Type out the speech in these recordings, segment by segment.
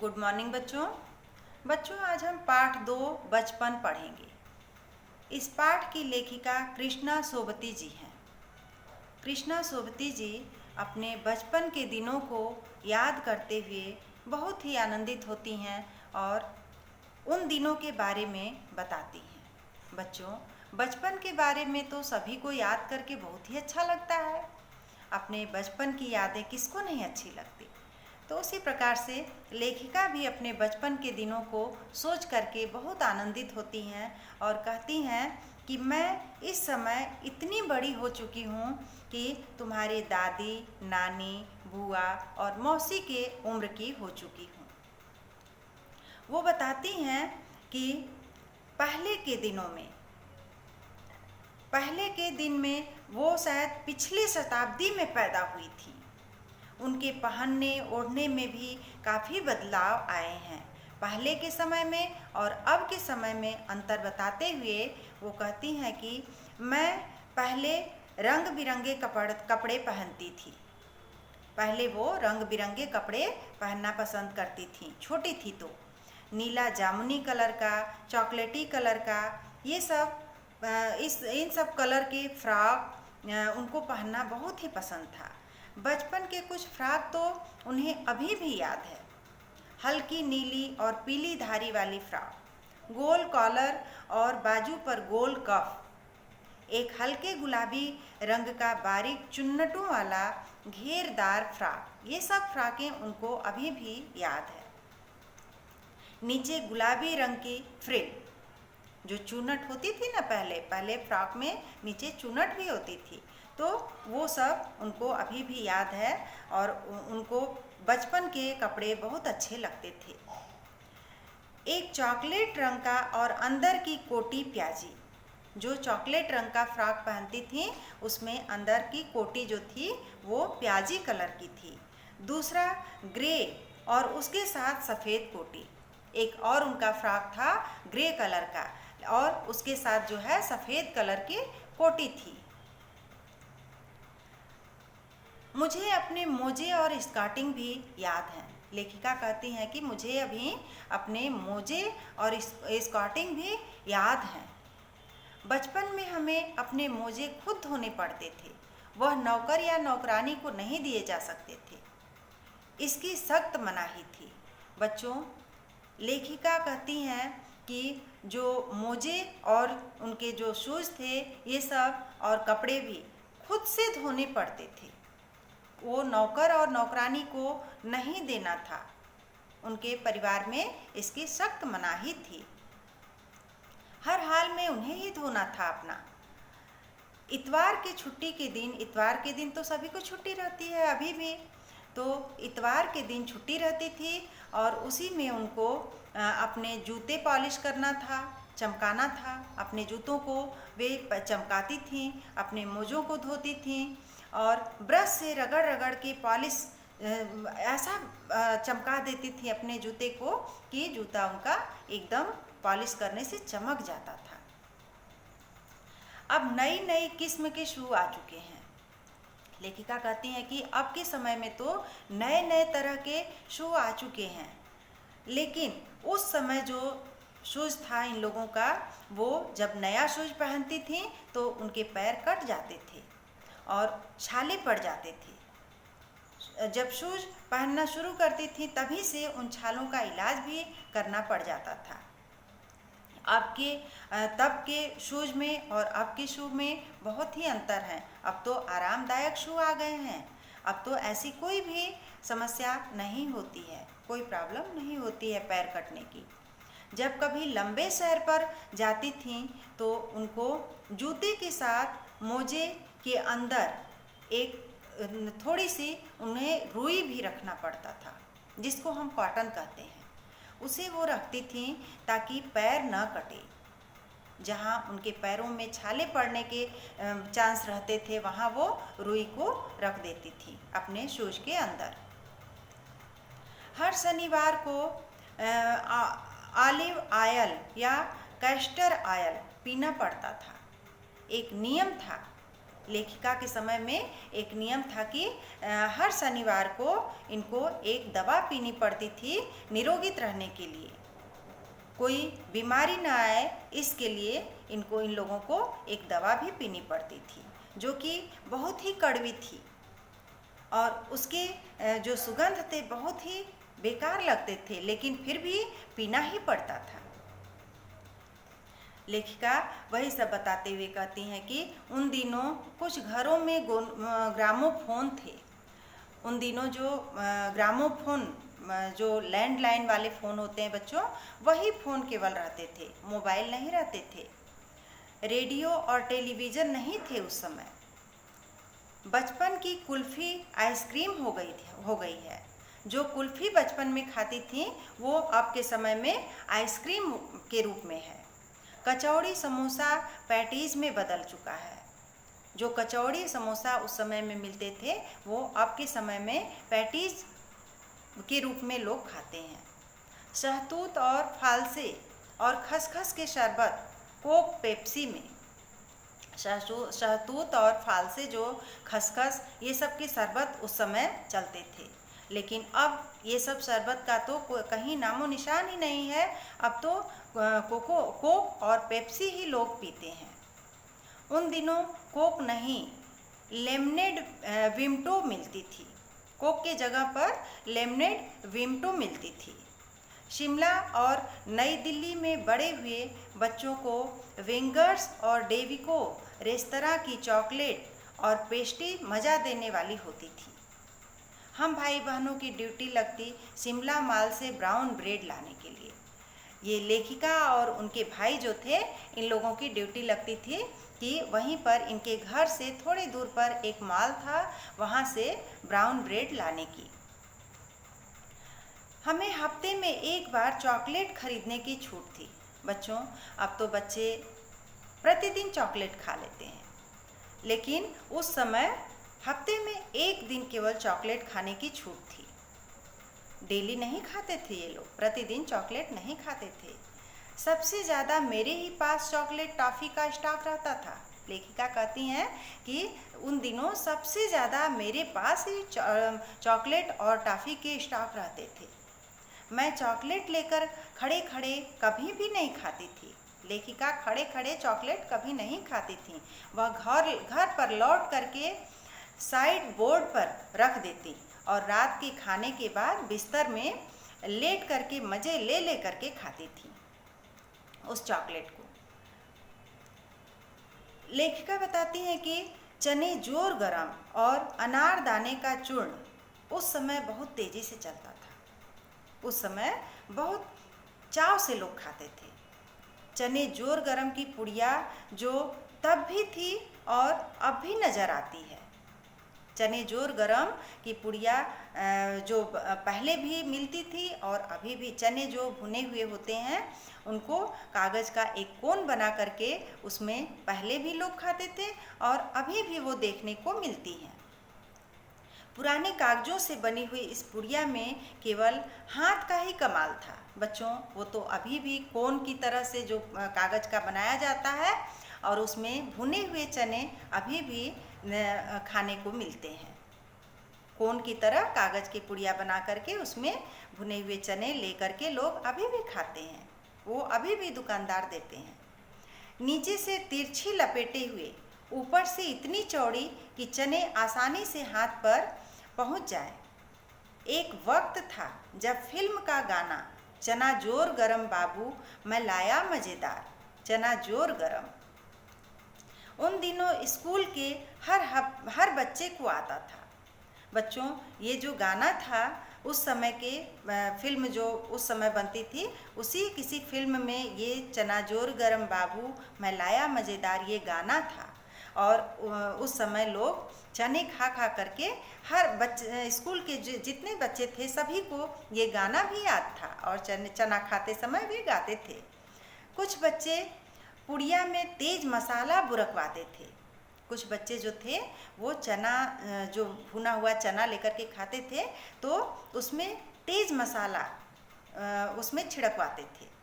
Good morning बच्चों आज हम पाठ 2 बचपन पढ़ेंगे। इस पाठ की लेखिका कृष्णा सोबती जी हैं। कृष्णा सोबती जी अपने बचपन के दिनों को याद करते हुए बहुत ही आनंदित होती हैं और उन दिनों के बारे में बताती हैं। बच्चों, बचपन के बारे में तो सभी को याद करके बहुत ही अच्छा लगता है। अपने बचपन की यादें किसको नहीं अच्छी लगती। तो उसी प्रकार से लेखिका भी अपने बचपन के दिनों को सोच करके बहुत आनंदित होती हैं और कहती हैं कि मैं इस समय इतनी बड़ी हो चुकी हूँ कि तुम्हारे दादी, नानी, बुआ और मौसी के उम्र की हो चुकी हूँ। वो बताती हैं कि पहले के दिन में वो शायद पिछली शताब्दी में पैदा हुई थी। उनके पहनने ओढ़ने में भी काफ़ी बदलाव आए हैं। पहले के समय में और अब के समय में अंतर बताते हुए वो कहती हैं कि मैं पहले रंग बिरंगे कपड़े पहनती थी। पहले वो रंग बिरंगे कपड़े पहनना पसंद करती थी। छोटी थी तो नीला जामुनी कलर का, चॉकलेटी कलर का, ये सब इन सब कलर के फ्रॉक उनको पहनना बहुत ही पसंद था। बचपन के कुछ फ्रॉक तो उन्हें अभी भी याद है। हल्की नीली और पीली धारी वाली फ्रॉक, गोल कॉलर और बाजू पर गोल कफ, एक हल्के गुलाबी रंग का बारीक चुन्नटों वाला घेरदार फ्रॉक, ये सब फ्रॉकें उनको अभी भी याद है। नीचे गुलाबी रंग की फ्रिल, जो चुन्नट होती थी ना, पहले फ्रॉक में नीचे चुन्नट भी होती थी, तो वो सब उनको अभी भी याद है और उनको बचपन के कपड़े बहुत अच्छे लगते थे। एक चॉकलेट रंग का और अंदर की कोटी प्याजी, जो चॉकलेट रंग का फ्रॉक पहनती थी उसमें अंदर की कोटी जो थी वो प्याजी कलर की थी। दूसरा ग्रे और उसके साथ सफ़ेद कोटी। एक और उनका फ्रॉक था ग्रे कलर का और उसके साथ जो है सफ़ेद कलर की कोटी थी। मुझे अपने मोजे और स्कार्टिंग भी याद हैं। लेखिका कहती हैं कि मुझे अभी अपने मोजे और स्कार्टिंग भी याद हैं। बचपन में हमें अपने मोजे खुद धोने पड़ते थे। वह नौकर या नौकरानी को नहीं दिए जा सकते थे। इसकी सख्त मनाही थी। बच्चों, लेखिका कहती हैं कि जो मोजे और उनके जो शूज़ थे ये सब और कपड़े भी खुद से धोने पड़ते थे। वो नौकर और नौकरानी को नहीं देना था। उनके परिवार में इसकी सख्त मनाही थी। हर हाल में उन्हें ही धोना था अपना। इतवार के दिन तो सभी को छुट्टी रहती है अभी भी, तो इतवार के दिन छुट्टी रहती थी और उसी में उनको अपने जूते पॉलिश करना था, चमकाना था। अपने जूतों को वे चमकाती थीं, अपने मोजों को धोती थीं और ब्रश से रगड़ रगड़ के पॉलिश ऐसा चमका देती थी अपने जूते को कि जूता उनका एकदम पॉलिश करने से चमक जाता था। अब नई नई किस्म के शू आ चुके हैं। लेखिका कहती हैं कि अब के समय में तो नए नए तरह के शू आ चुके हैं, लेकिन उस समय जो शूज़ था इन लोगों का, वो जब नया शूज़ पहनती थी तो उनके पैर कट जाते थे और छाले पड़ जाते थे। जब शूज़ पहनना शुरू करती थी तभी से उन छालों का इलाज भी करना पड़ जाता था। तब के शूज़ में और अब के शू में बहुत ही अंतर है। अब तो आरामदायक शू आ गए हैं। अब तो ऐसी कोई भी समस्या नहीं होती है, कोई प्रॉब्लम नहीं होती है पैर कटने की। जब कभी लंबे सैर पर जाती थीं तो उनको जूते के साथ मोजे के अंदर एक थोड़ी सी उन्हें रुई भी रखना पड़ता था, जिसको हम कॉटन कहते हैं। उसे वो रखती थीं ताकि पैर न कटे। जहाँ उनके पैरों में छाले पड़ने के चांस रहते थे वहाँ वो रुई को रख देती थी अपने शूज़ के अंदर। हर शनिवार को ऑलिव ऑयल या कैस्टर ऑयल पीना पड़ता था। एक नियम था लेखिका के समय में एक नियम था कि हर शनिवार को इनको एक दवा पीनी पड़ती थी निरोगित रहने के लिए, कोई बीमारी ना आए इसके लिए इन लोगों को एक दवा भी पीनी पड़ती थी जो कि बहुत ही कड़वी थी और उसके जो सुगंध थे बहुत ही बेकार लगते थे, लेकिन फिर भी पीना ही पड़ता था। लेखिका वही सब बताते हुए कहती हैं कि उन दिनों कुछ घरों में ग्रामोफोन थे। उन दिनों जो ग्रामोफोन जो लैंडलाइन वाले फ़ोन होते हैं बच्चों, वही फ़ोन केवल रहते थे, मोबाइल नहीं रहते थे। रेडियो और टेलीविज़न नहीं थे उस समय। बचपन की कुल्फ़ी आइसक्रीम हो गई है। जो कुल्फ़ी बचपन में खाती थी वो अब के समय में आइसक्रीम के रूप में है। कचौड़ी समोसा पैटीज़ में बदल चुका है। जो कचौड़ी समोसा उस समय में मिलते थे वो अब के समय में पैटीज़ के रूप में लोग खाते हैं। शहतूत और फालसे और खसखस के शरबत कोक पेप्सी में, शहतूत और फालसे जो खसखस ये सब के शरबत उस समय चलते थे, लेकिन अब ये सब शरबत का तो कहीं नामो निशान ही नहीं है। अब तो कोक और पेप्सी ही लोग पीते हैं। उन दिनों कोक नहीं, लेमनेड विम्टो मिलती थी। कोक के जगह पर लेमनेड विम्टो मिलती थी। शिमला और नई दिल्ली में बड़े हुए बच्चों को विंगर्स और डेविको रेस्तरां की चॉकलेट और पेस्ट्री मज़ा देने वाली होती थी। हम भाई बहनों की ड्यूटी लगती शिमला माल से ब्राउन ब्रेड लाने के लिए। ये लेखिका और उनके भाई जो थे, इन लोगों की ड्यूटी लगती थी कि वहीं पर इनके घर से थोड़ी दूर पर एक माल था, वहाँ से ब्राउन ब्रेड लाने की। हमें हफ्ते में एक बार चॉकलेट खरीदने की छूट थी। बच्चों, अब तो बच्चे प्रतिदिन चॉकलेट खा लेते हैं, लेकिन उस समय हफ्ते में एक दिन केवल चॉकलेट खाने की छूट थी। डेली नहीं खाते थे ये लोग, प्रतिदिन चॉकलेट नहीं खाते थे। सबसे ज़्यादा मेरे ही पास चॉकलेट टॉफ़ी का स्टॉक रहता था। लेखिका कहती हैं कि उन दिनों सबसे ज़्यादा मेरे पास ही चॉकलेट और टॉफ़ी के स्टॉक रहते थे। मैं चॉकलेट लेकर खड़े खड़े कभी भी नहीं खाती थी। लेखिका खड़े खड़े चॉकलेट कभी नहीं खाती थी। वह घर पर लौट करके साइड बोर्ड पर रख देती और रात के खाने के बाद बिस्तर में लेट करके मज़े ले करके खाती थी उस चॉकलेट को। लेखिका बताती हैं कि चने जोर गरम और अनारदाने का चूर्ण उस समय बहुत तेज़ी से चलता था। उस समय बहुत चाव से लोग खाते थे। चने जोर गरम की पुड़िया जो तब भी थी और अब भी नज़र आती है। चने जोर गरम की पुड़िया जो पहले भी मिलती थी और अभी भी चने जो भुने हुए होते हैं उनको कागज़ का एक कोन बना करके उसमें पहले भी लोग खाते थे और अभी भी वो देखने को मिलती हैं। पुराने कागज़ों से बनी हुई इस पुड़िया में केवल हाथ का ही कमाल था। बच्चों, वो तो अभी भी कोन की तरह से जो कागज़ का बनाया जाता है और उसमें भुने हुए चने अभी भी खाने को मिलते हैं। कोन की तरह कागज़ की पुड़िया बना करके उसमें भुने हुए चने ले करके लोग अभी भी खाते हैं। वो अभी भी दुकानदार देते हैं। नीचे से तिरछी लपेटे हुए, ऊपर से इतनी चौड़ी कि चने आसानी से हाथ पर पहुंच जाए। एक वक्त था जब फिल्म का गाना चना जोर गरम बाबू मैं लाया मज़ेदार, चना जोर गरम, उन दिनों स्कूल के हर बच्चे को आता था। बच्चों, ये जो गाना था उस समय के फिल्म जो उस समय बनती थी, उसी किसी फिल्म में ये चना जोर गरम बाबू मैं लाया मज़ेदार ये गाना था। और उस समय लोग चने खा करके हर बच्चे स्कूल के जितने बच्चे थे सभी को ये गाना भी याद था और चना खाते समय भी गाते थे। कुछ बच्चे पुड़िया में तेज़ मसाला बुरकवाते थे। कुछ बच्चे जो थे वो चना जो भुना हुआ चना लेकर के खाते थे तो उसमें तेज़ मसाला उसमें छिड़कवाते थे।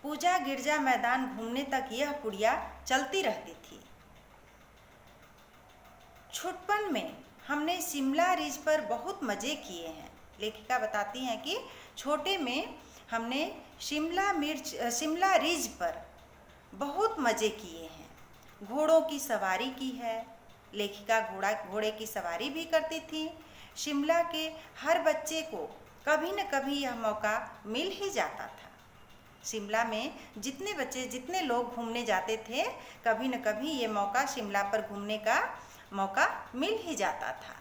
पूजा गिरजा मैदान घूमने तक यह पुड़िया चलती रहती थी। छुटपन में हमने शिमला रिज पर बहुत मज़े किए हैं। लेखिका बताती हैं कि छोटे में हमने शिमला रिज पर बहुत मज़े किए हैं। घोड़ों की सवारी की है। लेखिका घोड़े की सवारी भी करती थी। शिमला के हर बच्चे को कभी न कभी यह मौका मिल ही जाता था। शिमला में जितने लोग घूमने जाते थे, कभी न कभी ये मौका शिमला पर घूमने का मौका मिल ही जाता था।